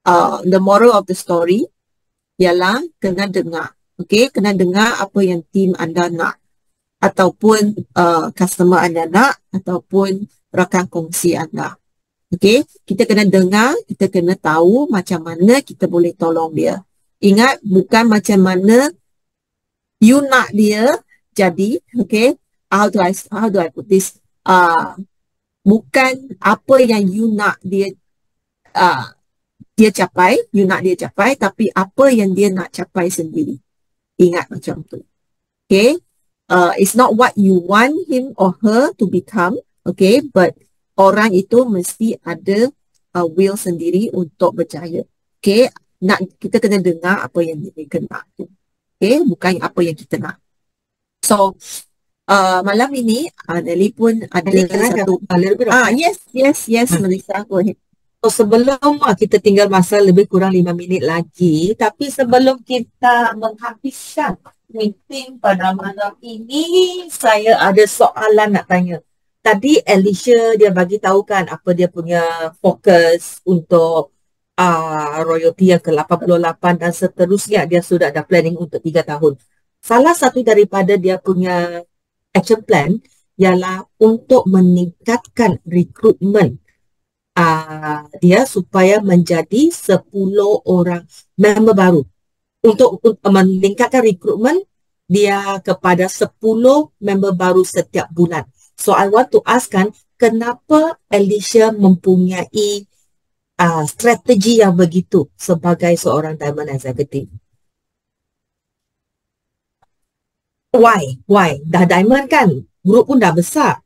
the moral of the story ialah kena dengar. Okay, kena dengar apa yang tim anda nak, ataupun customer anda nak, ataupun rakan kongsi anda. Okay, kita kena dengar, kita kena tahu macam mana kita boleh tolong dia. Ingat, bukan macam mana you nak dia jadi. Okay, how do I put this? Bukan apa yang you nak dia capai, tapi apa yang dia nak capai sendiri. Ingat macam tu. Okay, it's not what you want him or her to become. Okay, but orang itu mesti ada will sendiri untuk berjaya. Okay, kita kena dengar apa yang mereka nak. Okay, bukan apa yang kita nak. So, malam ini Nelly pun ada satu. Yes, Melissa, go ahead. So, sebelum kita tinggal masa lebih kurang 5 minit lagi, tapi sebelum kita menghabiskan meeting pada malam ini, saya ada soalan nak tanya. Tadi Alicia dia bagi tahu kan apa dia punya fokus untuk royalty yang ke-88 dan seterusnya. Dia sudah ada planning untuk 3 tahun. Salah satu daripada dia punya action plan ialah untuk meningkatkan rekrutmen dia supaya menjadi 10 orang member baru. Untuk meningkatkan rekrutmen dia kepada 10 member baru setiap bulan. So I want to ask kan, kenapa Alicia mempunyai strategi yang begitu sebagai seorang diamond executive? Why? Dah diamond kan, grup pun dah besar.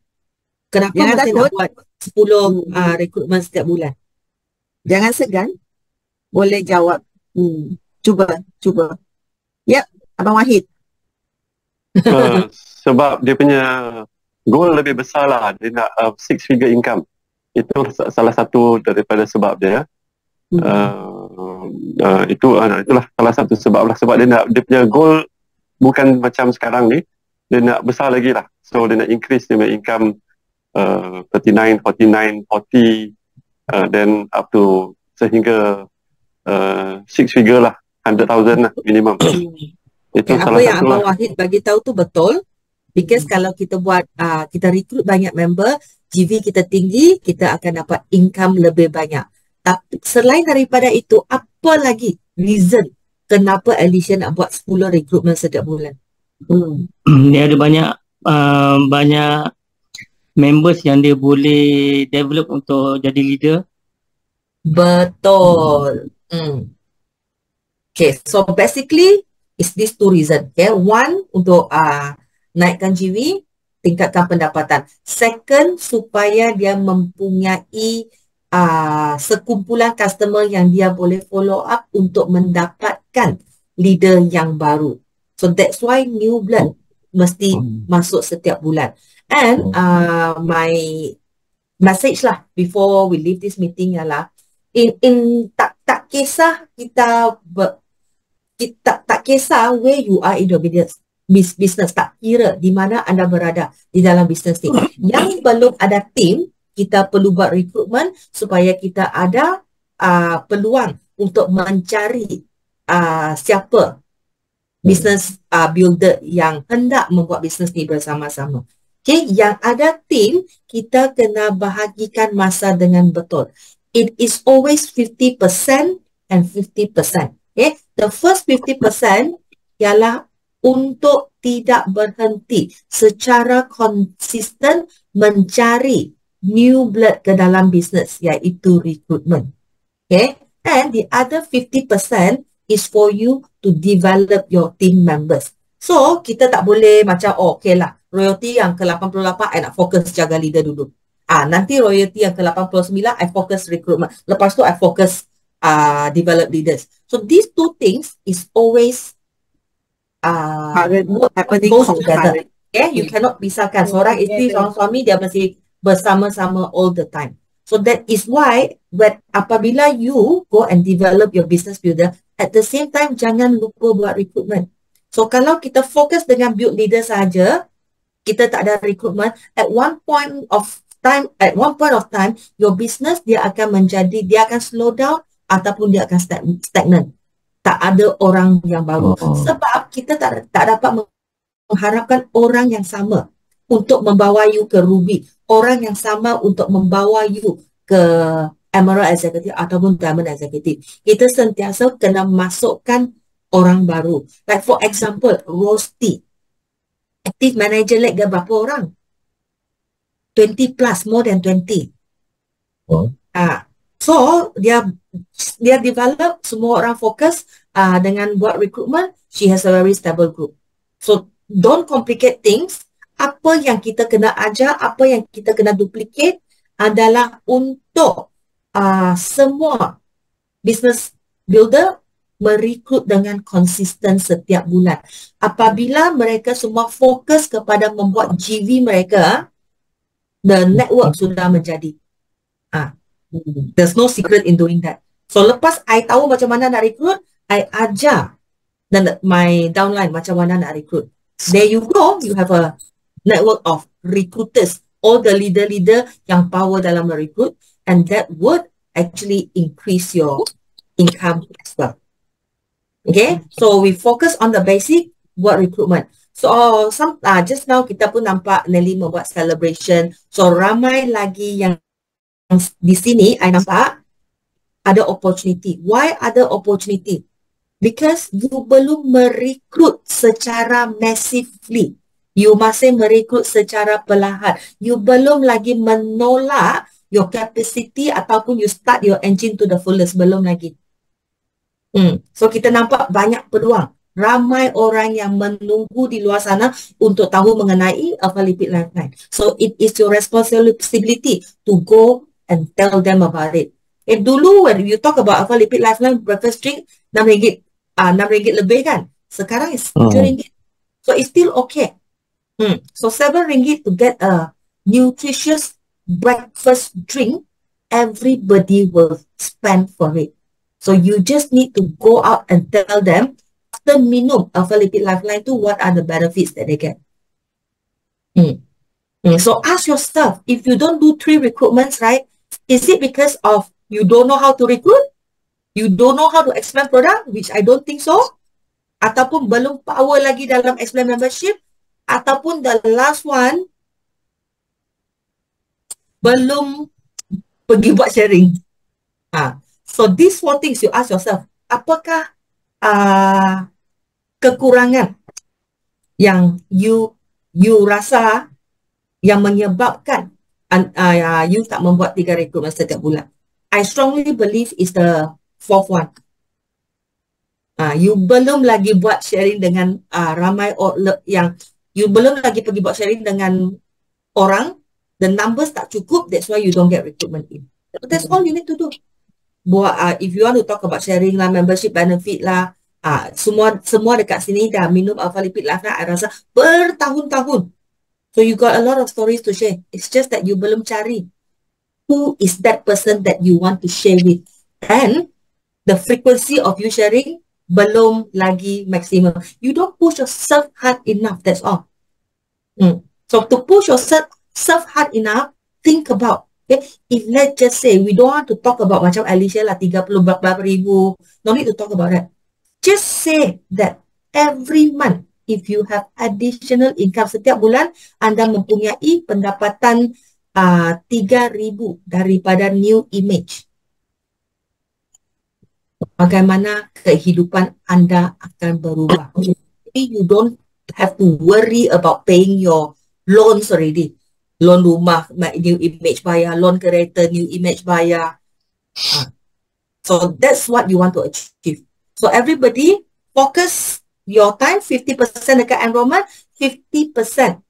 Kenapa masih nak buat 10 rekrutmen setiap bulan? Jangan segan. Boleh jawab. Cuba. Yep, Abang Wahid. Sebab dia punya goal lebih besar lah. Dia nak 6-figure income. Itu salah satu daripada sebab dia. Itulah salah satu sebab lah. Sebab dia punya goal bukan macam sekarang ni. Dia nak besar lagi lah. So dia nak increase dia punya income 39, 49, 40 then up to sehingga 6 figure lah, 100,000 lah minimum. Itu salah apa yang satu Abang lah. Wahid bagi tahu tu betul. Because kalau kita buat kita recruit banyak member, GV kita tinggi, kita akan dapat income lebih banyak. Tapi selain daripada itu, apa lagi reason kenapa Alicia nak buat 10 recruitment setiap bulan? Dia ada banyak members yang dia boleh develop untuk jadi leader. Betul. Okay, so basically it's these two reasons. Okay, one untuk naikkan GV, tingkatkan pendapatan. Second, supaya dia mempunyai sekumpulan customer yang dia boleh follow up untuk mendapatkan leader yang baru. So that's why new blood mesti masuk setiap bulan. And my message lah before we leave this meeting ialah tak kisah kita tak kisah where you are in your business, tak kira di mana anda berada di dalam bisnes ni. Yang belum ada tim, kita perlu buat recruitment supaya kita ada peluang untuk mencari siapa business builder yang hendak membuat bisnes ni bersama-sama. Okay, yang ada tim, kita kena bahagikan masa dengan betul. It is always 50% and 50%. Okay, the first 50% ialah untuk tidak berhenti secara konsisten mencari new blood ke dalam bisnes, iaitu recruitment. Okay, and the other 50% is for you to develop your team members. So, kita tak boleh macam, okay lah, royalty yang ke-88, I nak fokus jaga leader dulu. Nanti royalty yang ke-89, I fokus recruitment. Lepas tu, I fokus develop leaders. So, these two things is always goes together. Okay, you cannot pisahkan. Seorang isteri, seorang suami, dia mesti bersama-sama all the time. So, that is why apabila you go and develop your business builder, at the same time, jangan lupa buat recruitment. So, kalau kita fokus dengan build leader saja, kita tak ada recruitment, at one point of time, your business dia akan slow down ataupun dia akan stagnan. Tak ada orang yang baru. Sebab kita tak dapat mengharapkan orang yang sama untuk membawa you ke Ruby. Orang yang sama untuk membawa you ke Emerald Executive ataupun Diamond Executive. Kita sentiasa kena masukkan orang baru. Like for example, Rosti. Active Manager Lake dia berapa orang? 20 plus, more than 20. So, dia develop, semua orang fokus dengan buat recruitment, she has a very stable group. So, don't complicate things. Apa yang kita kena ajar, apa yang kita kena duplicate adalah untuk semua business builder merekrut dengan konsisten setiap bulan. Apabila mereka semua fokus kepada membuat GV mereka, the network sudah menjadi. There's no secret in doing that. So lepas I tahu macam mana nak recruit, I ajar dan my downline macam mana nak recruit. There you go, you have a network of recruiters, all the leader-leader yang power dalam merecruit, and that would actually increase your income as well. Okay, so we focus on the basic, buat recruitment. So just now kita pun nampak Nelly membuat celebration. So ramai lagi yang di sini I nampak ada opportunity. Why ada opportunity? Because you belum merekrut secara massively. You masih merekrut secara perlahan. You belum lagi menolak your capacity ataupun you start your engine to the fullest. Belum lagi. So kita nampak banyak peluang. Ramai orang yang menunggu di luar sana untuk tahu mengenai Alpha Lipid Lifeline. So it is your responsibility to go and tell them about it. Dulu when you talk about Alpha Lipid Lifeline breakfast drink RM6 lebih kan. Sekarang is RM7. So it's still okay. So RM7 to get a nutritious breakfast drink, everybody will spend for it. So you just need to go out and tell them after minum Alpha Lipid Lifeline tu, what are the benefits that they get. So ask yourself, if you don't do 3 recruitments, right, is it because of you don't know how to recruit? You don't know how to explain product, which I don't think so. Ataupun belum power lagi dalam explain membership. Ataupun the last one, belum pergi buat sharing. So these 4 things you ask yourself, apakah kekurangan yang you rasa yang menyebabkan you tak membuat 3 recruitment setiap bulan? I strongly believe is the 4th one. You belum lagi buat sharing dengan ramai yang you belum lagi pergi buat sharing dengan orang, the numbers tak cukup, that's why you don't get recruitment in. That's all you need to do. Buat if you want to talk about sharing lah, membership benefit lah, semua dekat sini dah minum Alpha Lipid Lifeline, I rasa bertahun-tahun. So you got a lot of stories to share. It's just that you belum cari who is that person that you want to share with, and the frequency of you sharing belum lagi maximum. You don't push yourself hard enough, that's all. So to push yourself hard enough, think about, okay, if let's just say we don't want to talk about macam Alicia lah 30 berapa ribu, no need to talk about that. Just say that every month, if you have additional income, setiap bulan anda mempunyai pendapatan 3,000 daripada new image, bagaimana kehidupan anda akan berubah. You don't have to worry about paying your loans already. Loan rumah, new image bayar. Loan kereta, new image bayar. So that's what you want to achieve. So everybody focus your time, 50% dekat enrollment, 50%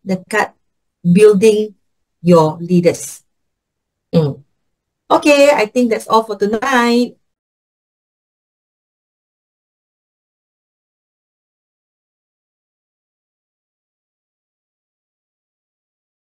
dekat building your leaders. Okay, I think that's all for tonight.